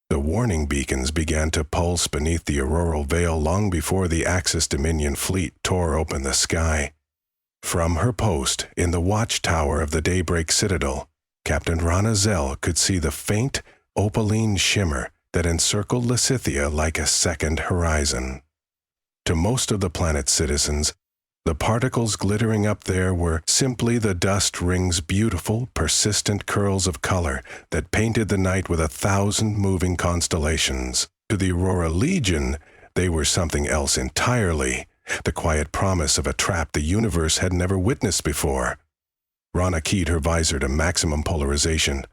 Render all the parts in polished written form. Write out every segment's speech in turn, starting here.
The warning beacons began to pulse beneath the auroral veil long before the Axis Dominion fleet tore open the sky. From her post in the watchtower of the Daybreak Citadel, Captain Rana Zell could see the faint, opaline shimmer that encircled Lysithea like a second horizon. To most of the planet's citizens, the particles glittering up there were simply the dust ring's beautiful, persistent curls of color that painted the night with 1,000 moving constellations. To the Aurora Legion, they were something else entirely, the quiet promise of a trap the universe had never witnessed before. Rana keyed her visor to maximum polarization.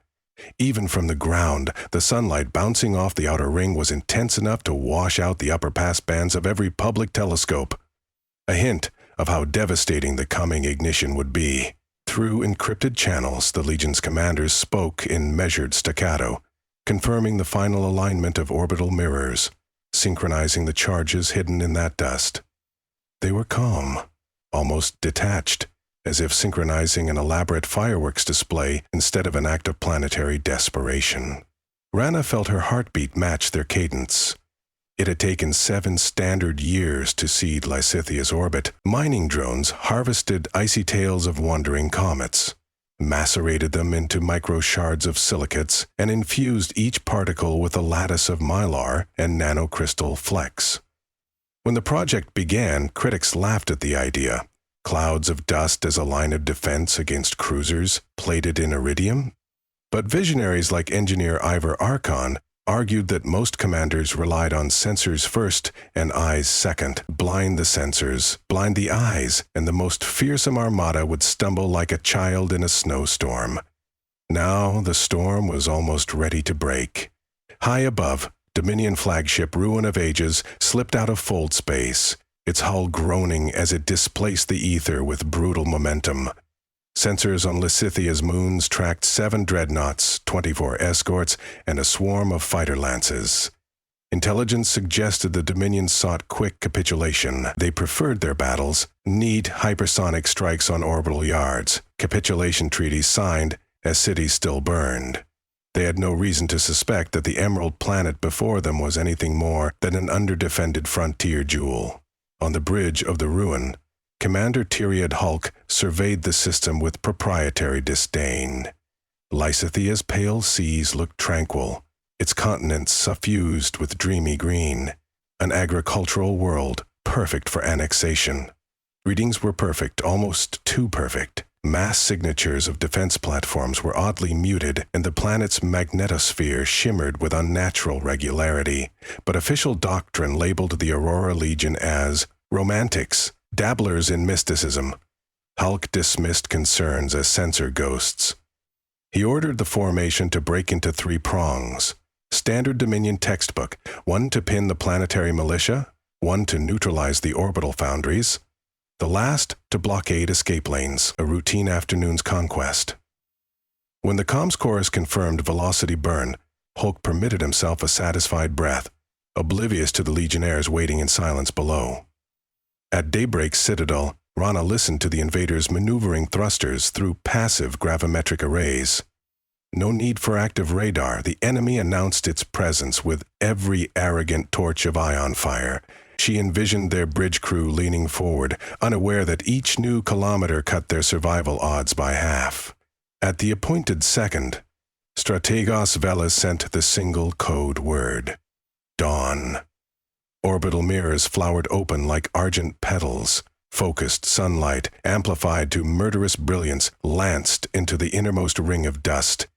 Even from the ground, the sunlight bouncing off the outer ring was intense enough to wash out the upper pass bands of every public telescope. A hint of how devastating the coming ignition would be. Through encrypted channels, the Legion's commanders spoke in measured staccato, confirming the final alignment of orbital mirrors, synchronizing the charges hidden in that dust. They were calm, almost detached, as if synchronizing an elaborate fireworks display instead of an act of planetary desperation. Rana felt her heartbeat match their cadence. It had taken 7 standard years to seed Lysithea's orbit. Mining drones harvested icy tails of wandering comets, macerated them into micro-shards of silicates, and infused each particle with a lattice of mylar and nanocrystal flecks. When the project began, critics laughed at the idea. Clouds of dust as a line of defense against cruisers plated in iridium? But visionaries like engineer Ivor Archon argued that most commanders relied on sensors first and eyes second. Blind the sensors, blind the eyes, and the most fearsome armada would stumble like a child in a snowstorm. Now the storm was almost ready to break. High above, Dominion flagship Ruin of Ages slipped out of fold space, its hull groaning as it displaced the ether with brutal momentum. Sensors on Lysithea's moons tracked 7 dreadnoughts, 24 escorts, and a swarm of fighter lances. Intelligence suggested the Dominion sought quick capitulation. They preferred their battles, neat hypersonic strikes on orbital yards, capitulation treaties signed as cities still burned. They had no reason to suspect that the Emerald Planet before them was anything more than an underdefended frontier jewel. On the bridge of the Ruin, Commander Tyriad Hulk surveyed the system with proprietary disdain. Lysithea's pale seas looked tranquil, its continents suffused with dreamy green, an agricultural world perfect for annexation. Readings were perfect, almost too perfect. Mass signatures of defense platforms were oddly muted, and the planet's magnetosphere shimmered with unnatural regularity. But official doctrine labeled the Aurora Legion as romantics, dabblers in mysticism. Hulk dismissed concerns as sensor ghosts. He ordered the formation to break into 3 prongs. Standard Dominion textbook, 1 to pin the planetary militia, 1 to neutralize the orbital foundries, the last to blockade escape lanes, a routine afternoon's conquest. When the comms chorus confirmed velocity burn, Hulk permitted himself a satisfied breath, oblivious to the Legionnaires waiting in silence below. At Daybreak Citadel, Rana listened to the invaders maneuvering thrusters through passive gravimetric arrays. No need for active radar, the enemy announced its presence with every arrogant torch of ion fire. She envisioned their bridge crew leaning forward, unaware that each new kilometer cut their survival odds by half. At the appointed second, Strategos Velas sent the single code word: dawn. Orbital mirrors flowered open like argent petals. Focused sunlight, amplified to murderous brilliance, lanced into the innermost ring of dust.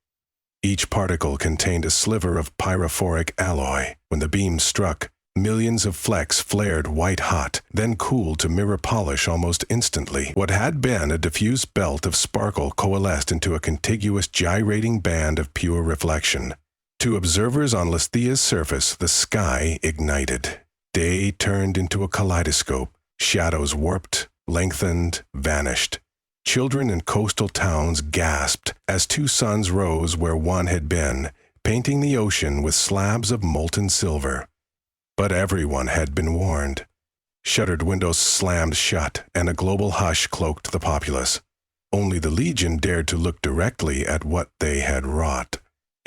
Each particle contained a sliver of pyrophoric alloy. When the beam struck, millions of flecks flared white-hot, then cooled to mirror polish almost instantly. What had been a diffuse belt of sparkle coalesced into a contiguous gyrating band of pure reflection. To observers on Lysithea's surface, the sky ignited. Day turned into a kaleidoscope. Shadows warped, lengthened, vanished. Children in coastal towns gasped as 2 suns rose where one had been, painting the ocean with slabs of molten silver. But everyone had been warned. Shuttered windows slammed shut, and a global hush cloaked the populace. Only the Legion dared to look directly at what they had wrought.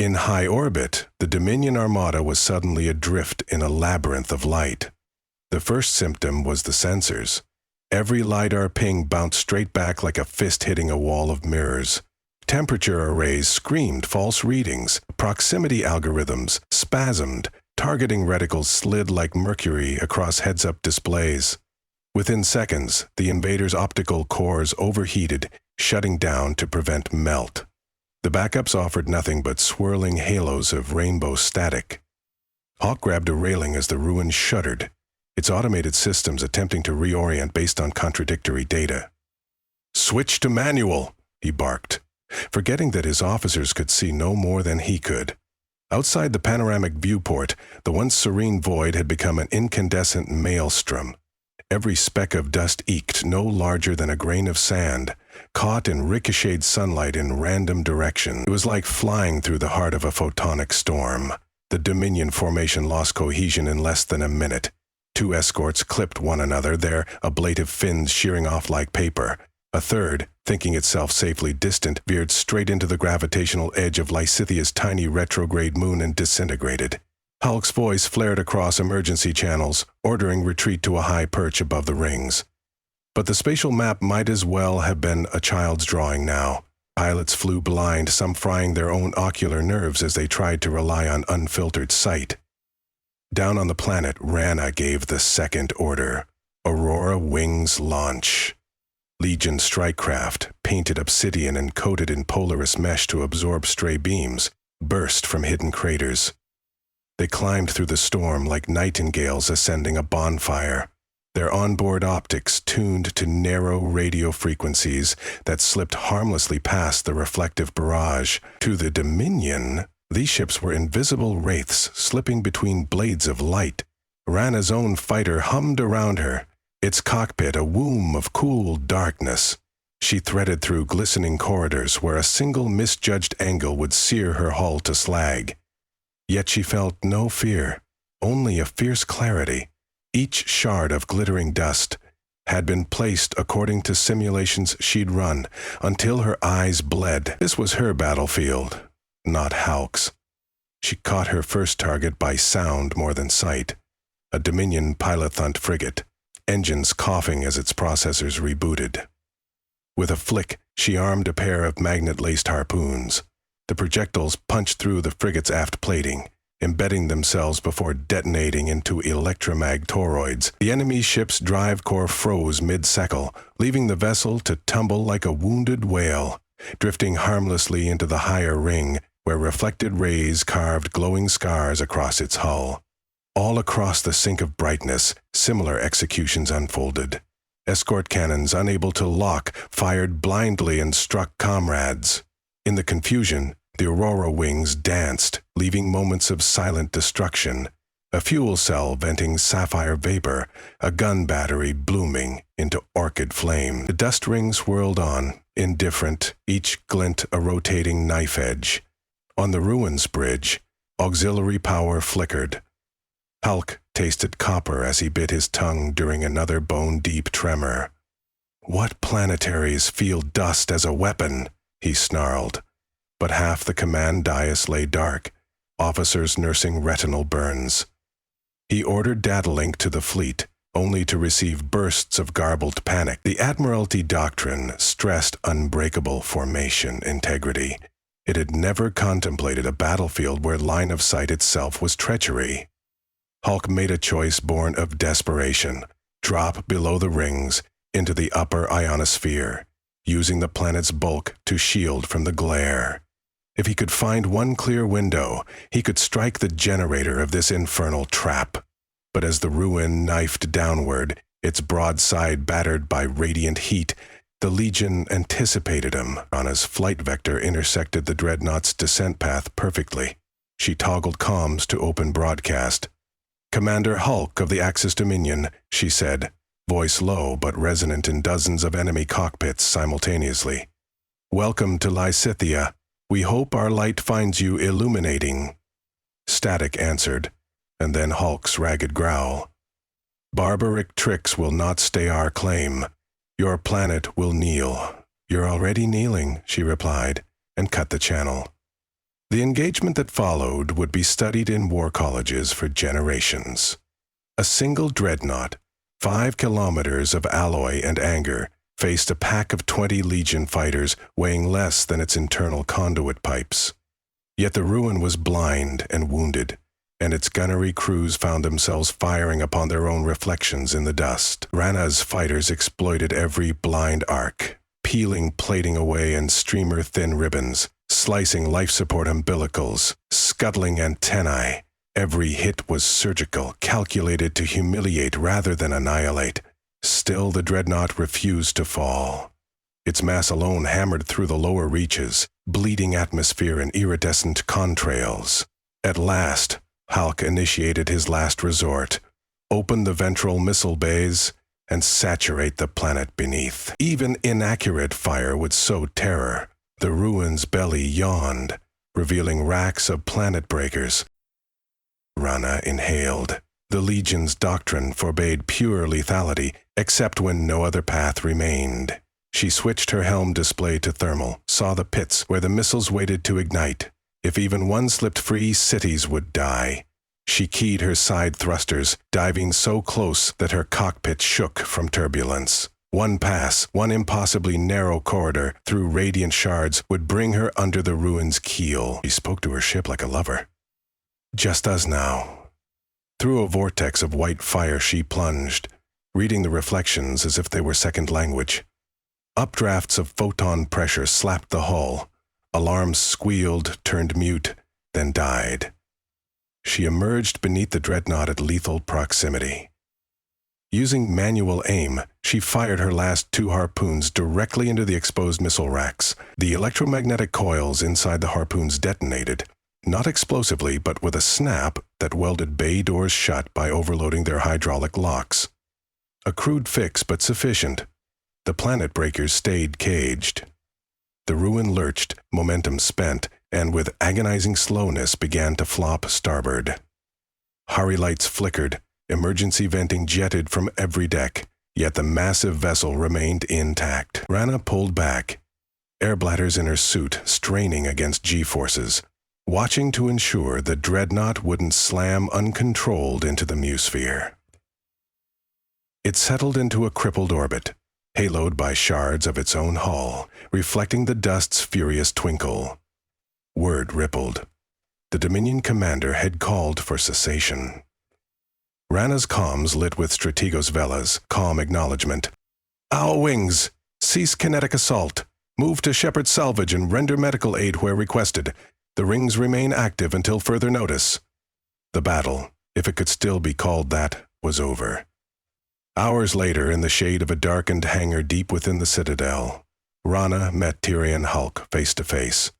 In high orbit, the Dominion Armada was suddenly adrift in a labyrinth of light. The first symptom was the sensors. Every LiDAR ping bounced straight back like a fist hitting a wall of mirrors. Temperature arrays screamed false readings, proximity algorithms spasmed, targeting reticles slid like mercury across heads-up displays. Within seconds, the Invaders' optical cores overheated, shutting down to prevent melt. The backups offered nothing but swirling halos of rainbow static. Hawk grabbed a railing as the ruin shuddered, its automated systems attempting to reorient based on contradictory data. "Switch to manual," he barked, forgetting that his officers could see no more than he could. Outside the panoramic viewport, the once serene void had become an incandescent maelstrom. Every speck of dust eked no larger than a grain of sand, caught in ricocheted sunlight in random directions. It was like flying through the heart of a photonic storm. The Dominion formation lost cohesion in less than a minute. Two escorts clipped one another, their ablative fins shearing off like paper. A third, thinking itself safely distant, veered straight into the gravitational edge of Lysithia's tiny retrograde moon and disintegrated. Hulk's voice flared across emergency channels, ordering retreat to a high perch above the rings. But the spatial map might as well have been a child's drawing now. Pilots flew blind, some frying their own ocular nerves as they tried to rely on unfiltered sight. Down on the planet, Rana gave the second order. Aurora wings launch. Legion strike craft, painted obsidian and coated in Polaris mesh to absorb stray beams, burst from hidden craters. They climbed through the storm like nightingales ascending a bonfire, their onboard optics tuned to narrow radio frequencies that slipped harmlessly past the reflective barrage. To the Dominion, these ships were invisible wraiths slipping between blades of light. Rana's own fighter hummed around her, its cockpit a womb of cool darkness. She threaded through glistening corridors where a single misjudged angle would sear her hull to slag. Yet she felt no fear, only a fierce clarity. Each shard of glittering dust had been placed according to simulations she'd run, until her eyes bled. This was her battlefield, not Hulk's. She caught her first target by sound more than sight, a Dominion Pilothont frigate, engines coughing as its processors rebooted. With a flick, she armed a pair of magnet-laced harpoons. The projectiles punched through the frigate's aft plating, embedding themselves before detonating into electromag toroids. The enemy ship's drive core froze mid-secle, leaving the vessel to tumble like a wounded whale, drifting harmlessly into the higher ring, where reflected rays carved glowing scars across its hull. All across the sink of brightness, similar executions unfolded. Escort cannons, unable to lock, fired blindly and struck comrades. In the confusion, the Aurora wings danced, leaving moments of silent destruction. A fuel cell venting sapphire vapor, a gun battery blooming into orchid flame. The dust rings whirled on, indifferent, each glint a rotating knife edge. On the ruins bridge, auxiliary power flickered. Hulk tasted copper as he bit his tongue during another bone-deep tremor. "What planetaries feel dust as a weapon?" he snarled. But half the command dais lay dark, officers nursing retinal burns. He ordered datalink to the fleet, only to receive bursts of garbled panic. The Admiralty doctrine stressed unbreakable formation integrity. It had never contemplated a battlefield where line of sight itself was treachery. Hulk made a choice born of desperation: drop below the rings into the upper ionosphere, using the planet's bulk to shield from the glare. If he could find one clear window, he could strike the generator of this infernal trap. But as the ruin knifed downward, its broadside battered by radiant heat, the Legion anticipated him. Rana's flight vector intersected the dreadnought's descent path perfectly. She toggled comms to open broadcast. "Commander Hulk of the Axis Dominion," she said, voice low but resonant in dozens of enemy cockpits simultaneously. "Welcome to Lysithia. We hope our light finds you illuminating." Static answered, and then Hulk's ragged growl. "Barbaric tricks will not stay our claim. Your planet will kneel." "You're already kneeling," she replied, and cut the channel. The engagement that followed would be studied in war colleges for generations. A single dreadnought, 5 kilometers of alloy and anger, faced a pack of 20 Legion fighters weighing less than its internal conduit pipes. Yet the ruin was blind and wounded, and its gunnery crews found themselves firing upon their own reflections in the dust. Rana's fighters exploited every blind arc, peeling plating away and streamer-thin ribbons, slicing life support umbilicals, scuttling antennae. Every hit was surgical, calculated to humiliate rather than annihilate. Still, the dreadnought refused to fall. Its mass alone hammered through the lower reaches, bleeding atmosphere and iridescent contrails. At last, Hulk initiated his last resort, open the ventral missile bays, and saturate the planet beneath. Even inaccurate fire would sow terror. The ruin's belly yawned, revealing racks of planet breakers. Rana inhaled. The Legion's doctrine forbade pure lethality, except when no other path remained. She switched her helm display to thermal, saw the pits where the missiles waited to ignite. If even one slipped free, cities would die. She keyed her side thrusters, diving so close that her cockpit shook from turbulence. One pass, one impossibly narrow corridor through radiant shards would bring her under the ruin's keel. She spoke to her ship like a lover. Just as now. Through a vortex of white fire she plunged, reading the reflections as if they were second language. Updrafts of photon pressure slapped the hull. Alarms squealed, turned mute, then died. She emerged beneath the dreadnought at lethal proximity. Using manual aim, she fired her last 2 harpoons directly into the exposed missile racks. The electromagnetic coils inside the harpoons detonated, not explosively, but with a snap that welded bay doors shut by overloading their hydraulic locks. A crude fix, but sufficient. The planet breakers stayed caged. The ruin lurched, momentum spent, and with agonizing slowness began to flop starboard. Hurry lights flickered, emergency venting jetted from every deck, yet the massive vessel remained intact. Rana pulled back, air bladders in her suit straining against G-forces, watching to ensure the dreadnought wouldn't slam uncontrolled into the musphere. It settled into a crippled orbit, haloed by shards of its own hull, reflecting the dust's furious twinkle. Word rippled. The Dominion commander had called for cessation. Rana's comms lit with Strategos Vella's calm acknowledgement. Our wings! Cease kinetic assault. Move to shepherd salvage and render medical aid where requested. The rings remain active until further notice. The battle, if it could still be called that, was over. Hours later, in the shade of a darkened hangar deep within the Citadel, Rana met Tyrion Hulk face to face.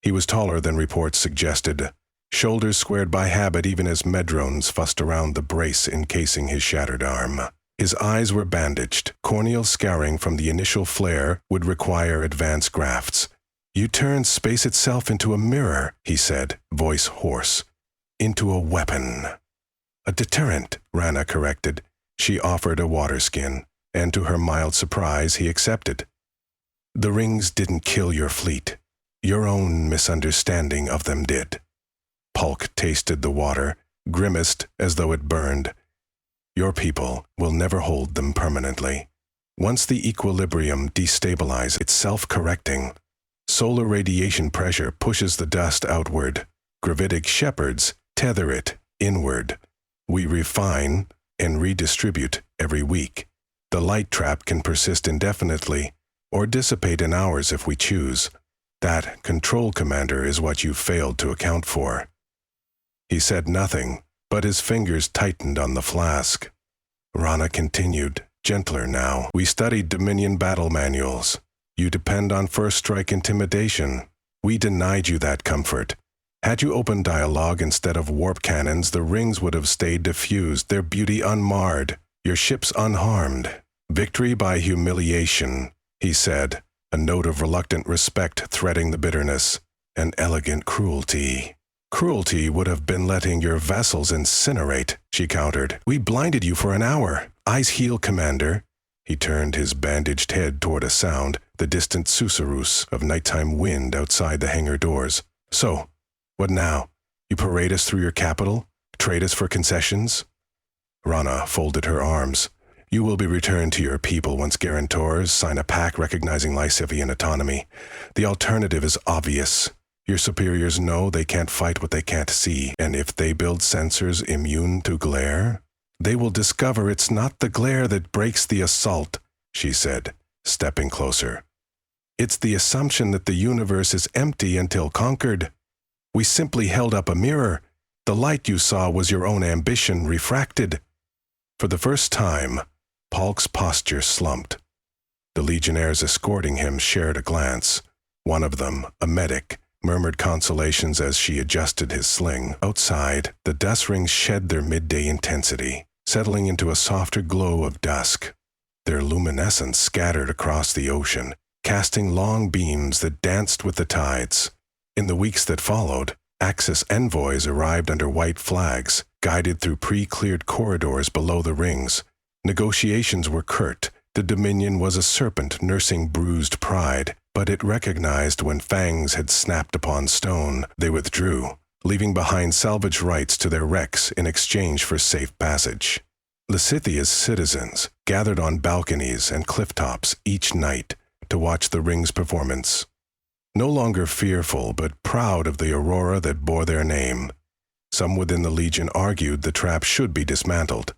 He was taller than reports suggested, shoulders squared by habit even as medrones fussed around the brace encasing his shattered arm. His eyes were bandaged. Corneal scarring from the initial flare would require advanced grafts. You turned space itself into a mirror, he said, voice hoarse. Into a weapon. A deterrent, Rana corrected. She offered a water skin, and to her mild surprise he accepted. The rings didn't kill your fleet. Your own misunderstanding of them did. Pulk tasted the water, grimaced as though it burned. Your people will never hold them permanently. Once the equilibrium destabilizes, it's self-correcting. Solar radiation pressure pushes the dust outward. Gravitic shepherds tether it inward. We refine and redistribute every week. The light trap can persist indefinitely, or dissipate in hours if we choose. That, Control Commander, is what you failed to account for. He said nothing, but his fingers tightened on the flask. Rana continued, gentler now. We studied Dominion battle manuals. You depend on first strike intimidation. We denied you that comfort. Had you opened dialogue instead of warp cannons, the rings would have stayed diffused, their beauty unmarred, your ships unharmed. Victory by humiliation, he said, a note of reluctant respect threading the bitterness. An elegant cruelty. Cruelty would have been letting your vessels incinerate, she countered. We blinded you for an hour. Eyes heel, Commander. He turned his bandaged head toward a sound, the distant susurrus of nighttime wind outside the hangar doors. So, What now? You parade us through your capital? Trade us for concessions? Rana folded her arms. You will be returned to your people once guarantors sign a pact recognizing Scifian autonomy. The alternative is obvious. Your superiors know they can't fight what they can't see, and if they build sensors immune to glare, they will discover it's not the glare that breaks the assault, she said, stepping closer. It's the assumption that the universe is empty until conquered. We simply held up a mirror. The light you saw was your own ambition refracted. For the first time, Palk's posture slumped. The legionnaires escorting him shared a glance. One of them, a medic, murmured consolations as she adjusted his sling. Outside, the dust rings shed their midday intensity, settling into a softer glow of dusk. Their luminescence scattered across the ocean, casting long beams that danced with the tides. In the weeks that followed, Axis envoys arrived under white flags, guided through pre-cleared corridors below the rings. Negotiations were curt. The Dominion was a serpent nursing bruised pride, but it recognized when fangs had snapped upon stone. They withdrew, leaving behind salvage rights to their wrecks in exchange for safe passage. Scythia's citizens gathered on balconies and clifftops each night to watch the ring's performance. No longer fearful, but proud of the Aurora that bore their name. Some within the Legion argued the trap should be dismantled.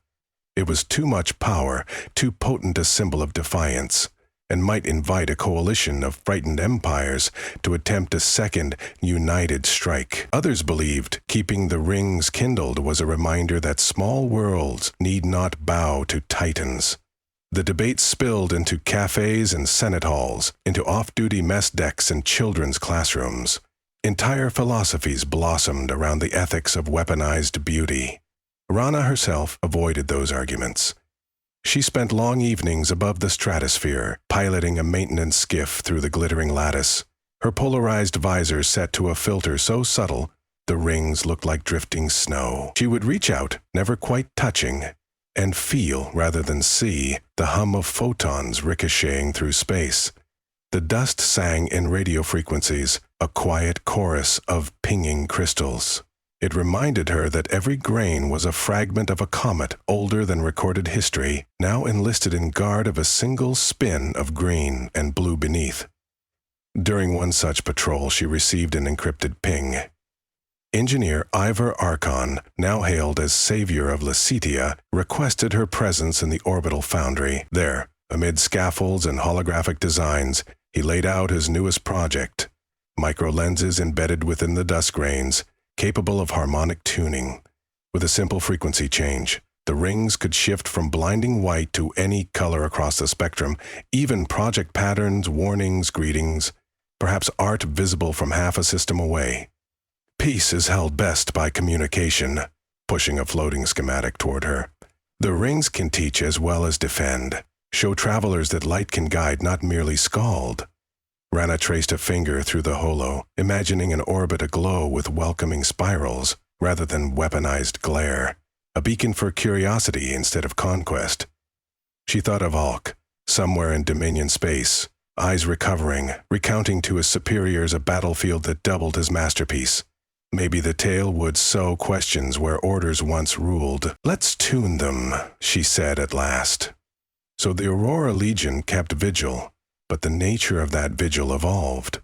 It was too much power, too potent a symbol of defiance, and might invite a coalition of frightened empires to attempt a second, united strike. Others believed keeping the rings kindled was a reminder that small worlds need not bow to titans. The debate spilled into cafes and senate halls, into off-duty mess decks and children's classrooms. Entire philosophies blossomed around the ethics of weaponized beauty. Rana herself avoided those arguments. She spent long evenings above the stratosphere, piloting a maintenance skiff through the glittering lattice. Her polarized visor set to a filter so subtle, the rings looked like drifting snow. She would reach out, never quite touching, and feel, rather than see, the hum of photons ricocheting through space. The dust sang in radio frequencies, a quiet chorus of pinging crystals. It reminded her that every grain was a fragment of a comet older than recorded history, now enlisted in guard of a single spin of green and blue beneath. During one such patrol, she received an encrypted ping. Engineer Ivor Archon, now hailed as savior of Scifi, requested her presence in the orbital foundry. There, amid scaffolds and holographic designs, he laid out his newest project, microlenses embedded within the dust grains, capable of harmonic tuning. With a simple frequency change, the rings could shift from blinding white to any color across the spectrum, even project patterns, warnings, greetings, perhaps art visible from half a system away. Peace is held best by communication, pushing a floating schematic toward her. The rings can teach as well as defend, show travelers that light can guide, not merely scald. Rana traced a finger through the holo, imagining an orbit aglow with welcoming spirals rather than weaponized glare, a beacon for curiosity instead of conquest. She thought of Alk, somewhere in Dominion space, eyes recovering, recounting to his superiors a battlefield that doubled his masterpiece. Maybe the tale would sow questions where orders once ruled. Let's tune them, she said at last. So the Aurora Legion kept vigil, but the nature of that vigil evolved.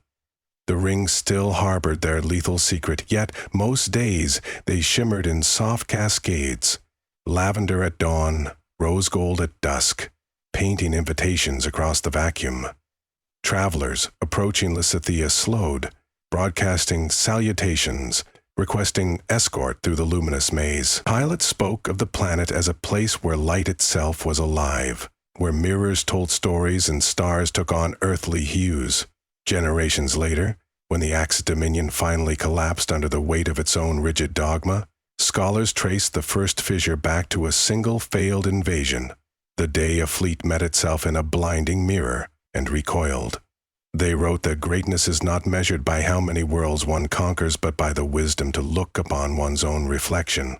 The rings still harbored their lethal secret, yet most days they shimmered in soft cascades, lavender at dawn, rose gold at dusk, painting invitations across the vacuum. Travelers approaching Scifi slowed, broadcasting salutations, requesting escort through the luminous maze. Pilots spoke of the planet as a place where light itself was alive, where mirrors told stories and stars took on earthly hues. Generations later, when the Axis Dominion finally collapsed under the weight of its own rigid dogma, scholars traced the first fissure back to a single failed invasion, the day a fleet met itself in a blinding mirror and recoiled. They wrote that greatness is not measured by how many worlds one conquers, but by the wisdom to look upon one's own reflection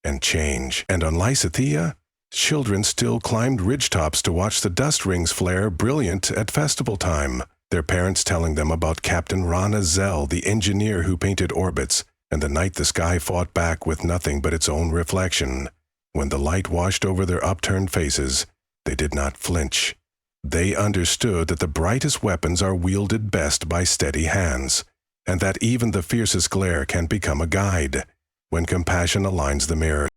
and change. And on Scifi, children still climbed ridgetops to watch the dust rings flare brilliant at festival time, their parents telling them about Captain Rana Zell, the engineer who painted orbits, and the night the sky fought back with nothing but its own reflection. When the light washed over their upturned faces, they did not flinch. They understood that the brightest weapons are wielded best by steady hands, and that even the fiercest glare can become a guide when compassion aligns the mirror.